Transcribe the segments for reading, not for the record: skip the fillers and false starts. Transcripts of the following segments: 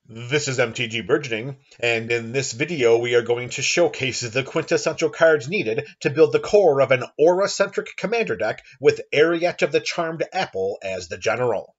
This is MTG Burgeoning, and in this video we are going to showcase the quintessential cards needed to build the core of an aura-centric commander deck with Eriette of the Charmed Apple as the general.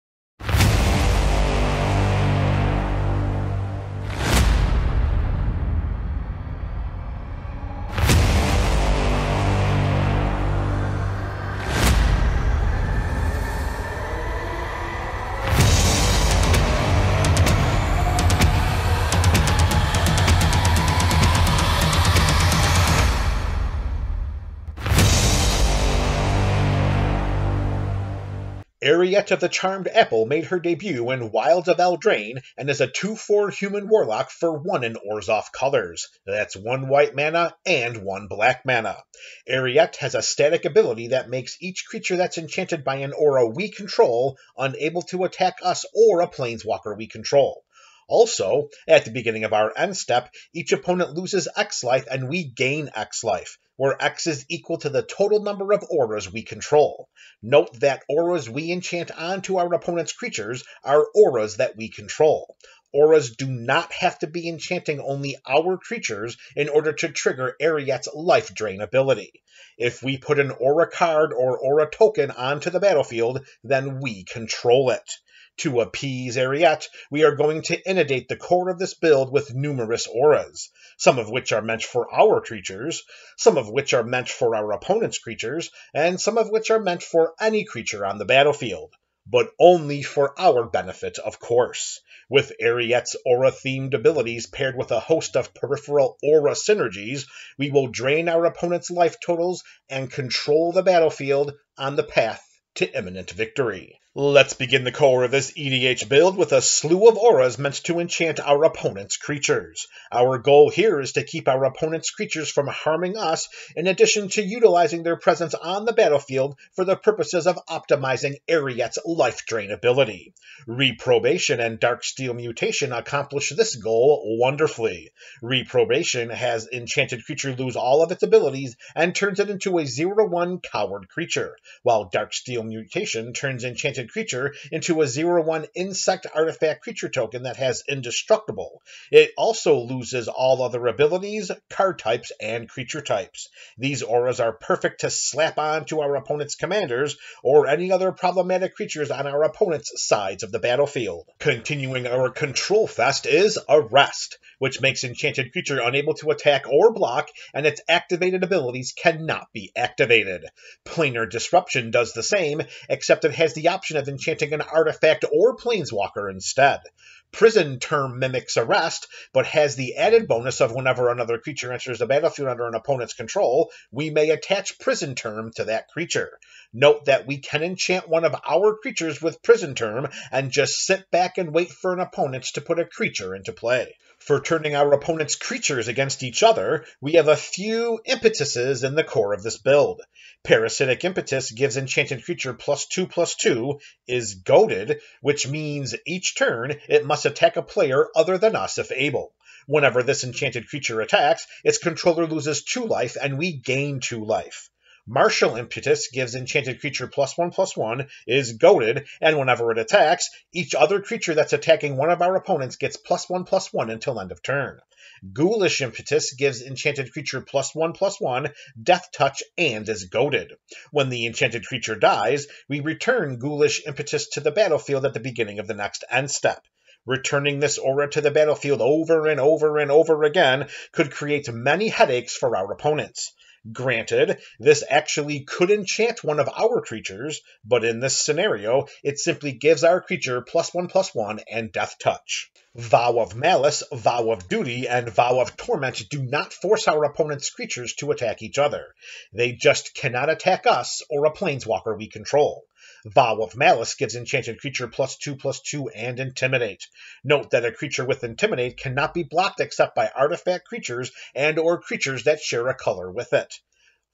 Eriette of the Charmed Apple made her debut in Wilds of Eldraine and is a 2/4 human warlock for 1 in Orzhov colors. That's 1 white mana and 1 black mana. Eriette has a static ability that makes each creature that's enchanted by an aura we control unable to attack us or a planeswalker we control. Also, at the beginning of our end step, each opponent loses X life and we gain X life, where X is equal to the total number of auras we control. Note that auras we enchant onto our opponent's creatures are auras that we control. Auras do not have to be enchanting only our creatures in order to trigger Eriette's life drain ability. If we put an aura card or aura token onto the battlefield, then we control it. To appease Eriette, we are going to inundate the core of this build with numerous auras, some of which are meant for our creatures, some of which are meant for our opponent's creatures, and some of which are meant for any creature on the battlefield. But only for our benefit, of course. With Eriette's aura-themed abilities paired with a host of peripheral aura synergies, we will drain our opponent's life totals and control the battlefield on the path to imminent victory. Let's begin the core of this EDH build with a slew of auras meant to enchant our opponent's creatures. Our goal here is to keep our opponent's creatures from harming us, in addition to utilizing their presence on the battlefield for the purposes of optimizing Eriette's life drain ability. Reprobation and Darksteel Mutation accomplish this goal wonderfully. Reprobation has enchanted creature lose all of its abilities and turns it into a 0/1 coward creature, while Darksteel Mutation turns enchanted creature into a 0/1 insect artifact creature token that has indestructible. It also loses all other abilities, card types, and creature types. These auras are perfect to slap on to our opponent's commanders or any other problematic creatures on our opponent's sides of the battlefield. Continuing our control fest is Arrest, which makes enchanted creature unable to attack or block, and its activated abilities cannot be activated. Planar Disruption does the same, except it has the option of enchanting an artifact or planeswalker instead. Prison Term mimics Arrest, but has the added bonus of whenever another creature enters the battlefield under an opponent's control, we may attach Prison Term to that creature. Note that we can enchant one of our creatures with Prison Term and just sit back and wait for an opponent to put a creature into play. For turning our opponent's creatures against each other, we have a few impetuses in the core of this build. Parasitic Impetus gives enchanted creature +2/+2, is goaded, which means each turn it must attack a player other than us if able. Whenever this enchanted creature attacks, its controller loses 2 life and we gain 2 life. Martial Impetus gives enchanted creature +1/+1, is goaded, and whenever it attacks, each other creature that's attacking one of our opponents gets +1/+1 until end of turn. Ghoulish Impetus gives enchanted creature +1/+1, Death Touch, and is goaded. When the enchanted creature dies, we return Ghoulish Impetus to the battlefield at the beginning of the next end step. Returning this aura to the battlefield over and over and over again could create many headaches for our opponents. Granted, this actually could enchant one of our creatures, but in this scenario, it simply gives our creature +1/+1 and Death Touch. Vow of Malice, Vow of Duty, and Vow of Torment do not force our opponent's creatures to attack each other. They just cannot attack us or a planeswalker we control. Vow of Malice gives enchanted creature +2/+2 and Intimidate. Note that a creature with Intimidate cannot be blocked except by artifact creatures and or creatures that share a color with it.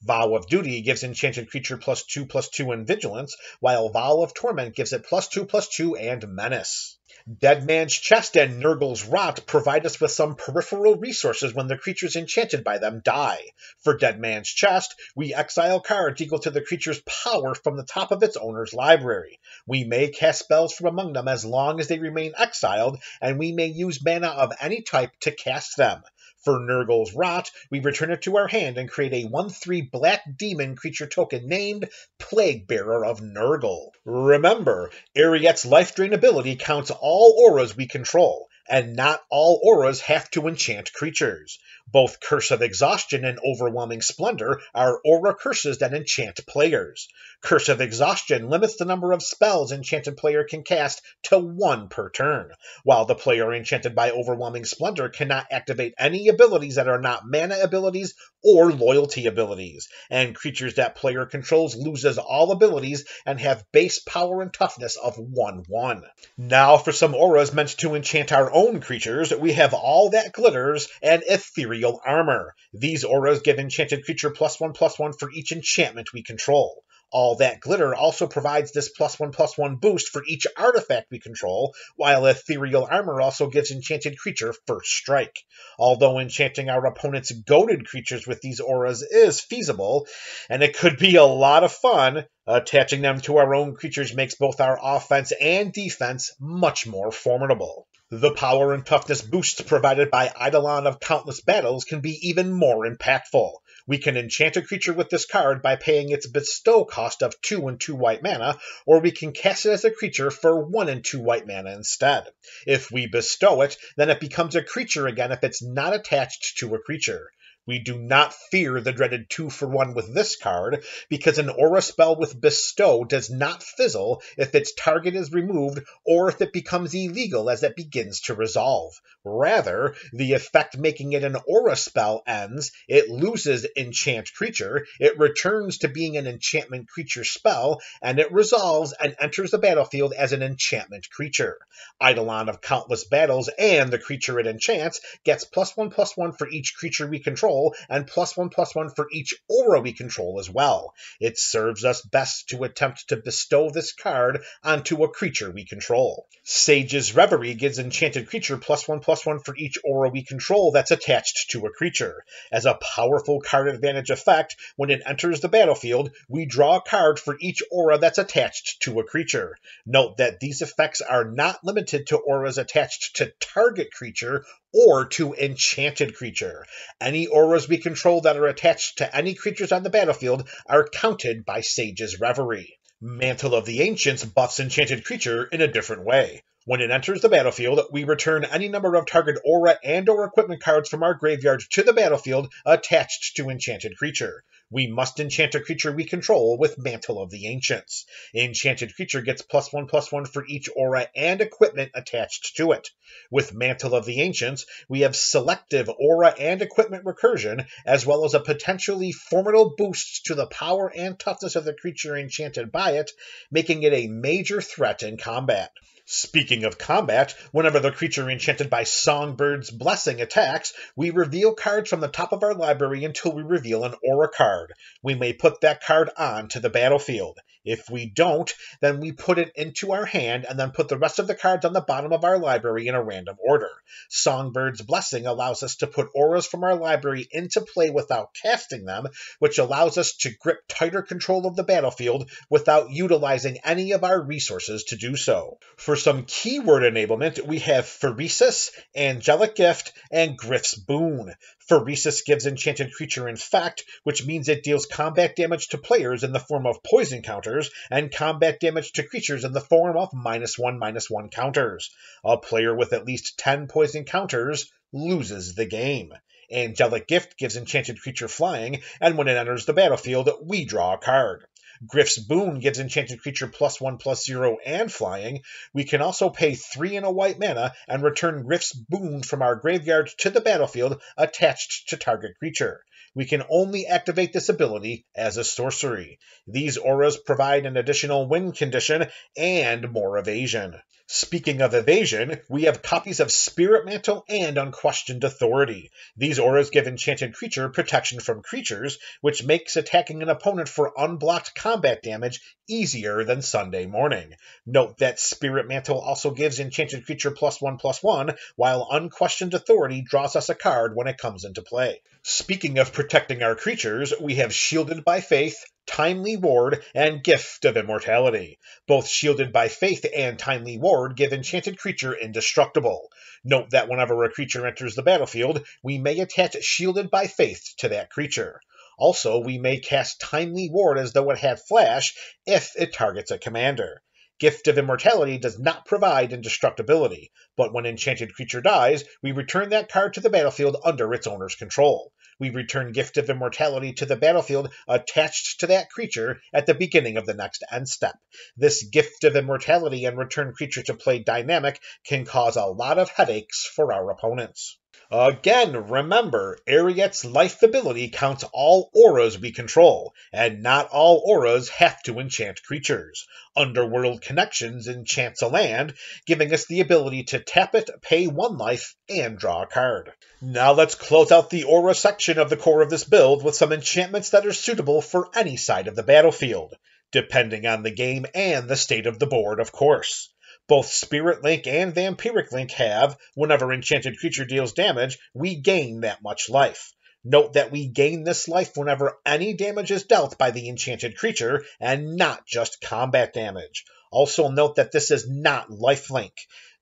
Vow of Duty gives enchanted creature +2/+2 and Vigilance, while Vow of Torment gives it +2/+2 and Menace. Dead Man's Chest and Nurgle's Rot provide us with some peripheral resources when the creatures enchanted by them die. For Dead Man's Chest, we exile cards equal to the creature's power from the top of its owner's library. We may cast spells from among them as long as they remain exiled, and we may use mana of any type to cast them. For Nurgle's Rot, we return it to our hand and create a 1/3 black demon creature token named Plague Bearer of Nurgle. Remember, Eriette's Life Drain ability counts all auras we control, and not all auras have to enchant creatures. Both Curse of Exhaustion and Overwhelming Splendor are aura curses that enchant players. Curse of Exhaustion limits the number of spells enchanted player can cast to 1 per turn, while the player enchanted by Overwhelming Splendor cannot activate any abilities that are not mana abilities or loyalty abilities, and creatures that player controls loses all abilities and have base power and toughness of 1/1. Now for some auras meant to enchant our own creatures, we have All That Glitters and Ethereal Armor. These auras give enchanted creature +1/+1 for each enchantment we control. All That Glitter also provides this +1/+1 boost for each artifact we control, while Ethereal Armor also gives enchanted creature first strike. Although enchanting our opponent's goated creatures with these auras is feasible, and it could be a lot of fun, attaching them to our own creatures makes both our offense and defense much more formidable. The power and toughness boosts provided by Eidolon of Countless Battles can be even more impactful. We can enchant a creature with this card by paying its bestow cost of 2 and 2 white mana, or we can cast it as a creature for 1 and 2 white mana instead. If we bestow it, then it becomes a creature again if it's not attached to a creature. We do not fear the dreaded 2-for-1 with this card, because an aura spell with Bestow does not fizzle if its target is removed or if it becomes illegal as it begins to resolve. Rather, the effect making it an aura spell ends, it loses enchant creature, it returns to being an enchantment creature spell, and it resolves and enters the battlefield as an enchantment creature. Eidolon of Countless Battles and the creature it enchants gets +1/+1 for each creature we control, and +1/+1 for each aura we control as well. It serves us best to attempt to bestow this card onto a creature we control. Sage's Reverie gives enchanted creature +1/+1 for each aura we control that's attached to a creature. As a powerful card advantage effect, when it enters the battlefield, we draw a card for each aura that's attached to a creature. Note that these effects are not limited to auras attached to target creature or to enchanted creature. Any auras we control that are attached to any creatures on the battlefield are counted by Sage's Reverie. Mantle of the Ancients buffs enchanted creature in a different way. When it enters the battlefield, we return any number of target aura and/or equipment cards from our graveyard to the battlefield attached to enchanted creature. We must enchant a creature we control with Mantle of the Ancients. Enchanted creature gets +1/+1 for each aura and equipment attached to it. With Mantle of the Ancients, we have selective aura and equipment recursion, as well as a potentially formidable boost to the power and toughness of the creature enchanted by it, making it a major threat in combat. Speaking of combat, whenever the creature enchanted by Songbird's Blessing attacks, we reveal cards from the top of our library until we reveal an aura card. We may put that card on to the battlefield. If we don't, then we put it into our hand and then put the rest of the cards on the bottom of our library in a random order. Songbird's Blessing allows us to put auras from our library into play without casting them, which allows us to grip tighter control of the battlefield without utilizing any of our resources to do so. For some keyword enablement, we have Pheresis, Angelic Gift, and Griff's Boon. Pheresis gives enchanted creature Infect, which means it deals combat damage to players in the form of poison counters, and combat damage to creatures in the form of -1/-1 counters. A player with at least 10 poison counters loses the game. Angelic Gift gives enchanted creature Flying, and when it enters the battlefield, we draw a card. Griff's Boon gives enchanted creature +1/+0 and Flying. We can also pay 3 and a white mana and return Griff's Boon from our graveyard to the battlefield attached to target creature. We can only activate this ability as a sorcery. These auras provide an additional win condition and more evasion. Speaking of evasion, we have copies of Spirit Mantle and Unquestioned Authority. These auras give enchanted creature protection from creatures, which makes attacking an opponent for unblocked combat damage easier than Sunday morning. Note that Spirit Mantle also gives enchanted creature +1/+1, while Unquestioned Authority draws us a card when it comes into play. Speaking of protecting our creatures, we have Shielded by Faith, Timely Ward, and Gift of Immortality. Both Shielded by Faith and Timely Ward give enchanted creature indestructible. Note that whenever a creature enters the battlefield, we may attach Shielded by Faith to that creature. Also, we may cast Timely Ward as though it had flash if it targets a commander. Gift of Immortality does not provide indestructibility, but when enchanted creature dies, we return that card to the battlefield under its owner's control. We return Gift of Immortality to the battlefield attached to that creature at the beginning of the next end step. This Gift of Immortality and return creature to play dynamic can cause a lot of headaches for our opponents. Again, remember, Eriette's life ability counts all auras we control, and not all auras have to enchant creatures. Underworld Connections enchants a land, giving us the ability to tap it, pay 1 life, and draw a card. Now let's close out the aura section of the core of this build with some enchantments that are suitable for any side of the battlefield, depending on the game and the state of the board, of course. Both Spirit Link and Vampiric Link have, whenever enchanted creature deals damage, we gain that much life. Note that we gain this life whenever any damage is dealt by the enchanted creature, and not just combat damage. Also note that this is not lifelink.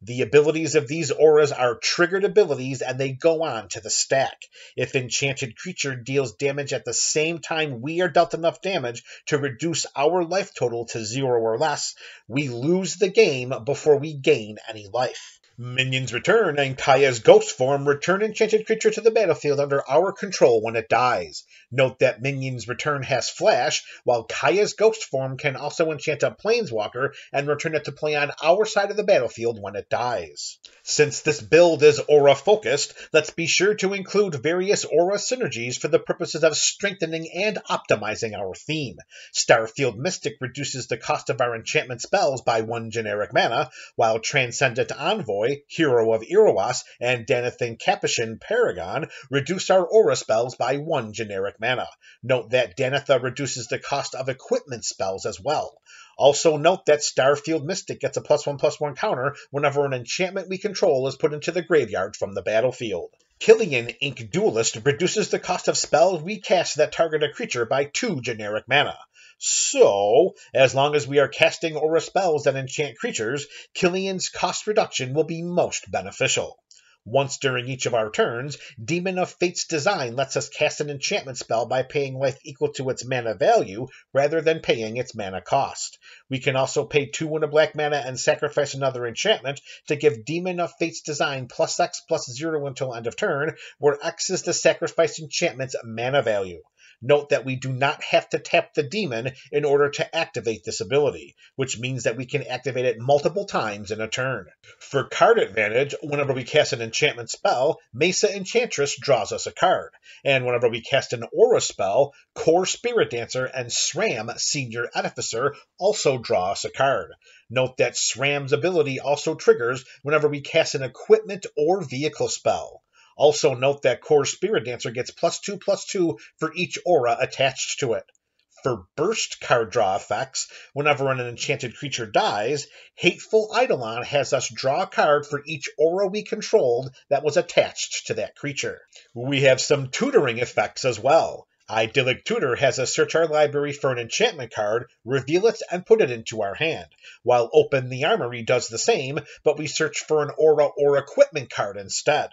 The abilities of these auras are triggered abilities and they go on to the stack. If enchanted creature deals damage at the same time we are dealt enough damage to reduce our life total to 0 or less, we lose the game before we gain any life. Minions Return and Kaya's Ghost Form return enchanted creature to the battlefield under our control when it dies. Note that Minions Return has flash, while Kaya's Ghost Form can also enchant a Planeswalker and return it to play on our side of the battlefield when it dies. Since this build is aura-focused, let's be sure to include various aura synergies for the purposes of strengthening and optimizing our theme. Starfield Mystic reduces the cost of our enchantment spells by 1 generic mana, while Transcendent Envoy, Hero of Iroas, and Danathan Capuchin Paragon reduce our aura spells by 1 generic mana. Note that Danatha reduces the cost of equipment spells as well. Also note that Starfield Mystic gets a +1/+1 counter whenever an enchantment we control is put into the graveyard from the battlefield. Killian Ink Duelist reduces the cost of spells we cast that target a creature by 2 generic mana. So, as long as we are casting aura spells that enchant creatures, Killian's cost reduction will be most beneficial. Once during each of our turns, Demon of Fate's Design lets us cast an enchantment spell by paying life equal to its mana value, rather than paying its mana cost. We can also pay 2 and a black mana and sacrifice another enchantment to give Demon of Fate's Design +X/+0 until end of turn, where X is the sacrificed enchantment's mana value. Note that we do not have to tap the demon in order to activate this ability, which means that we can activate it multiple times in a turn. For card advantage, whenever we cast an enchantment spell, Mesa Enchantress draws us a card, and whenever we cast an aura spell, Core Spirit Dancer and SRAM Senior Edificer also draw us a card. Note that SRAM's ability also triggers whenever we cast an equipment or vehicle spell. Also note that Core Spirit Dancer gets +2/+2 for each aura attached to it. For burst card draw effects, whenever an enchanted creature dies, Hateful Eidolon has us draw a card for each aura we controlled that was attached to that creature. We have some tutoring effects as well. Idyllic Tutor has us search our library for an enchantment card, reveal it, and put it into our hand, while Open the Armory does the same, but we search for an aura or equipment card instead.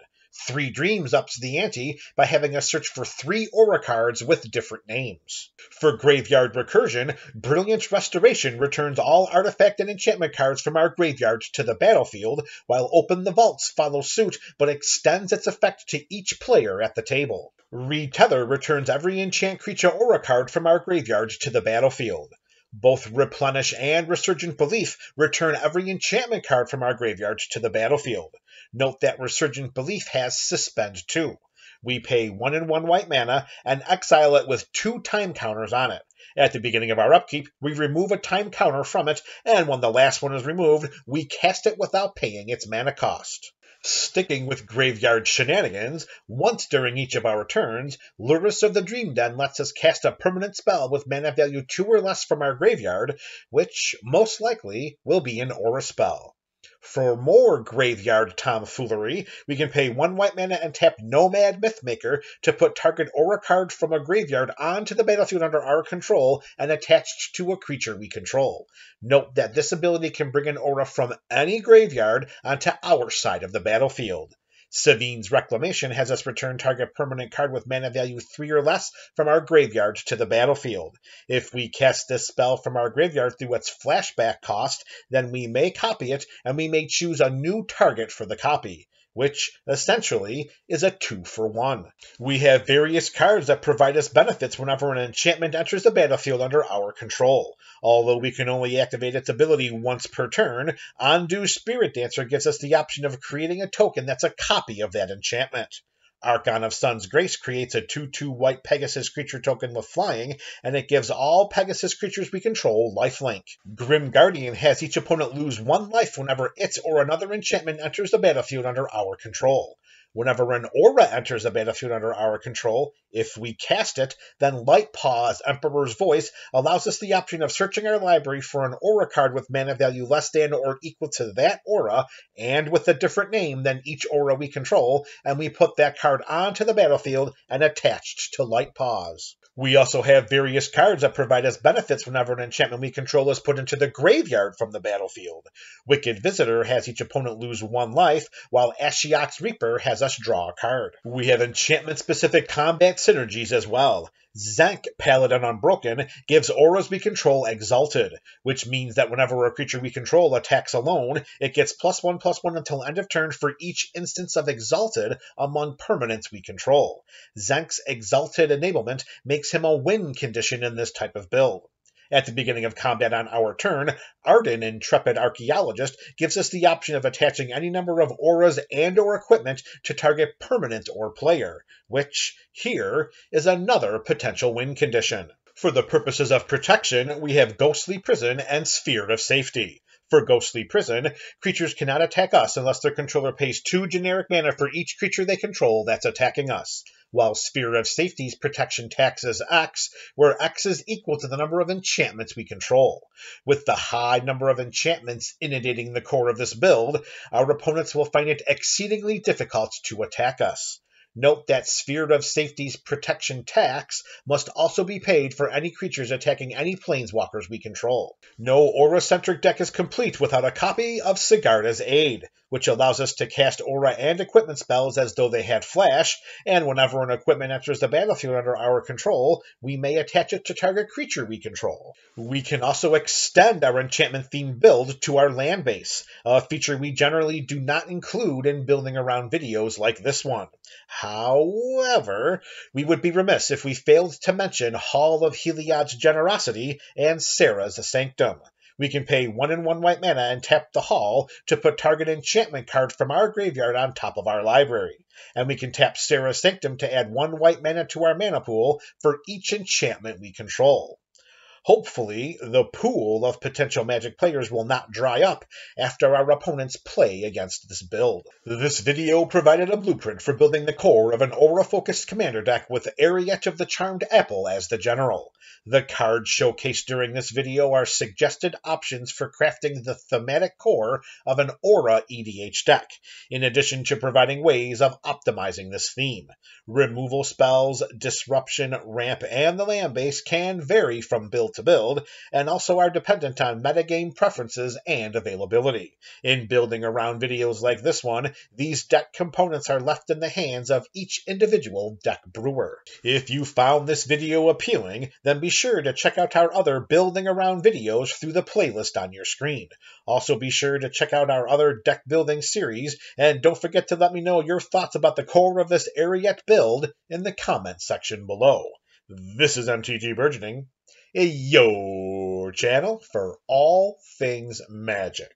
3 Dreams ups the ante by having us search for 3 aura cards with different names. For Graveyard Recursion, Brilliant Restoration returns all artifact and enchantment cards from our graveyard to the battlefield, while Open the Vaults follows suit but extends its effect to each player at the table. Retether returns every enchant creature aura card from our graveyard to the battlefield. Both Replenish and Resurgent Belief return every enchantment card from our graveyard to the battlefield. Note that Resurgent Belief has Suspend too. We pay 1 and 1 white mana and exile it with 2 time counters on it. At the beginning of our upkeep, we remove a time counter from it, and when the last one is removed, we cast it without paying its mana cost. Sticking with graveyard shenanigans, once during each of our turns, Lurrus of the Dream Den lets us cast a permanent spell with mana value 2 or less from our graveyard, which most likely will be an aura spell. For more graveyard tomfoolery, we can pay 1 white mana and tap Nomad Mythmaker to put target aura card from a graveyard onto the battlefield under our control and attached to a creature we control. Note that this ability can bring an aura from any graveyard onto our side of the battlefield. Savine's Reclamation has us return target permanent card with mana value 3 or less from our graveyard to the battlefield. If we cast this spell from our graveyard through its flashback cost, then we may copy it and we may choose a new target for the copy, which essentially is a 2-for-1. We have various cards that provide us benefits whenever an enchantment enters the battlefield under our control. Although we can only activate its ability once per turn, Ondu Spirit Dancer gives us the option of creating a token that's a copy of that enchantment. Archon of Sun's Grace creates a 2/2 white Pegasus creature token with flying, and it gives all Pegasus creatures we control lifelink. Grim Guardian has each opponent lose 1 life whenever it or another enchantment enters the battlefield under our control. Whenever an aura enters the battlefield under our control, if we cast it, then Lightpaw's Emperor's Voice allows us the option of searching our library for an aura card with mana value less than or equal to that aura, and with a different name than each aura we control, and we put that card onto the battlefield and attached to Lightpaw's. We also have various cards that provide us benefits whenever an enchantment we control is put into the graveyard from the battlefield. Wicked Visitor has each opponent lose 1 life, while Ashiok's Reaper has us draw a card. We have enchantment-specific combat synergies as well. Zank, Paladin Unbroken, gives auras we control Exalted, which means that whenever a creature we control attacks alone, it gets +1/+1 until end of turn for each instance of Exalted among permanents we control. Zank's Exalted enablement makes him a win condition in this type of build. At the beginning of combat on our turn, Arden, Intrepid Archaeologist, gives us the option of attaching any number of auras and/or equipment to target permanent or player, which, here, is another potential win condition. For the purposes of protection, we have Ghostly Prison and Sphere of Safety. For Ghostly Prison, creatures cannot attack us unless their controller pays 2 generic mana for each creature they control that's attacking us, while Sphere of Safety's protection tax is X, where X is equal to the number of enchantments we control. With the high number of enchantments inundating the core of this build, our opponents will find it exceedingly difficult to attack us. Note that Sphere of Safety's protection tax must also be paid for any creatures attacking any planeswalkers we control. No aura-centric deck is complete without a copy of Sigarda's Aid, which allows us to cast aura and equipment spells as though they had flash, and whenever an equipment enters the battlefield under our control, we may attach it to target creature we control. We can also extend our enchantment-themed build to our land base, a feature we generally do not include in building around videos like this one. However, we would be remiss if we failed to mention Hall of Heliod's Generosity and Sarah's Sanctum. We can pay 1 and 1 white mana and tap the Hall to put target enchantment card from our graveyard on top of our library. And we can tap Sarah's Sanctum to add 1 white mana to our mana pool for each enchantment we control. Hopefully, the pool of potential Magic players will not dry up after our opponents play against this build. This video provided a blueprint for building the core of an aura-focused commander deck with Eriette of the Charmed Apple as the general. The cards showcased during this video are suggested options for crafting the thematic core of an aura EDH deck, in addition to providing ways of optimizing this theme. Removal spells, disruption, ramp, and the land base can vary from build to build, and also are dependent on metagame preferences and availability. In building around videos like this one, these deck components are left in the hands of each individual deck brewer. If you found this video appealing, then be sure to check out our other building around videos through the playlist on your screen. Also be sure to check out our other deck building series, and don't forget to let me know your thoughts about the core of this Eriette build in the comments section below. This is MTG Burgeoning, your channel for all things Magic.